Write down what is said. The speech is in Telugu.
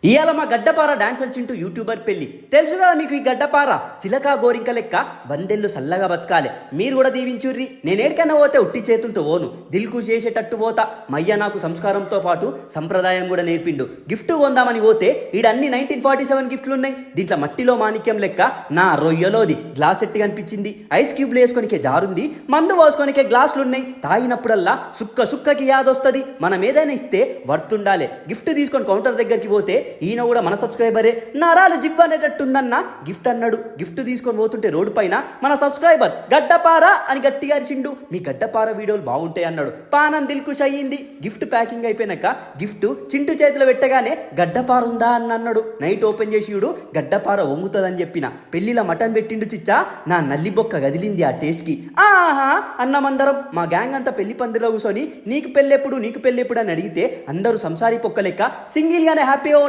ఇవాళ మా గడ్డపార డాన్సర్ చింటూ యూట్యూబర్ పెళ్లి. తెలుసు కదా మీకు ఈ గడ్డపార చిలక గోరింక లెక్క వందెళ్ళు సల్లగా బతకాలి. మీరు కూడా దీవించుర్రి. నేనేడికన్నా పోతే ఉట్టి చేతులతో పోను, దిల్కు చేసేటట్టు పోతా. మయ్య నాకు సంస్కారంతో పాటు సంప్రదాయం కూడా నేర్పిండు. గిఫ్ట్ కొందామని పోతే ఈడన్ని 1947 గిఫ్ట్లు ఉన్నాయి. దీంట్లో మట్టిలో మాణిక్యం లెక్క నా రొయ్యలోది గ్లాస్ ఎట్టి కనిపించింది. ఐస్ క్యూబ్లు వేసుకొనికే జారుంది, మందు పోసుకొనికే గ్లాసులున్నాయి. తాగినప్పుడల్లా సుక్క సుక్కకి యాదొస్తుంది. మనం ఏదైనా ఇస్తే వర్తుండాలి. గిఫ్ట్ తీసుకొని కౌంటర్ దగ్గరికి పోతే ఈయన కూడా మన సబ్స్క్రైబరే, నరాలు జివ్ అనేటట్టుందన్న గిఫ్ట్ అన్నాడు. గిఫ్ట్ తీసుకొని పోతుంటే రోడ్డు పైన మన సబ్స్క్రైబర్ గడ్డపార అని గట్టిగా అరిచిండు. మీ గడ్డపార వీడియోలు బాగుంటాయి అన్నాడు. పానం దిల్కుష్ అయ్యింది. గిఫ్ట్ ప్యాకింగ్ అయిపోయినాక గిఫ్ట్ చింటూ చేతిలో పెట్టగానే గడ్డపార ఉందా అని అన్నాడు. నైట్ ఓపెన్ చేసి చూడు, గడ్డపార వంగుతుందని చెప్పిన. పెళ్లిలో మటన్ పెట్టిండు చిచ్చా, నా నల్లి బొక్క గదిలింది ఆ టేస్ట్కి. ఆహా అన్నమందరం. మా గ్యాంగ్ అంతా పెళ్లి పందిలో కూర్చొని నీకు పెళ్ళెప్పుడు అని అడిగితే అందరూ సంసారీ పొక్క లెక్క సింగిల్గానే హ్యాపీగా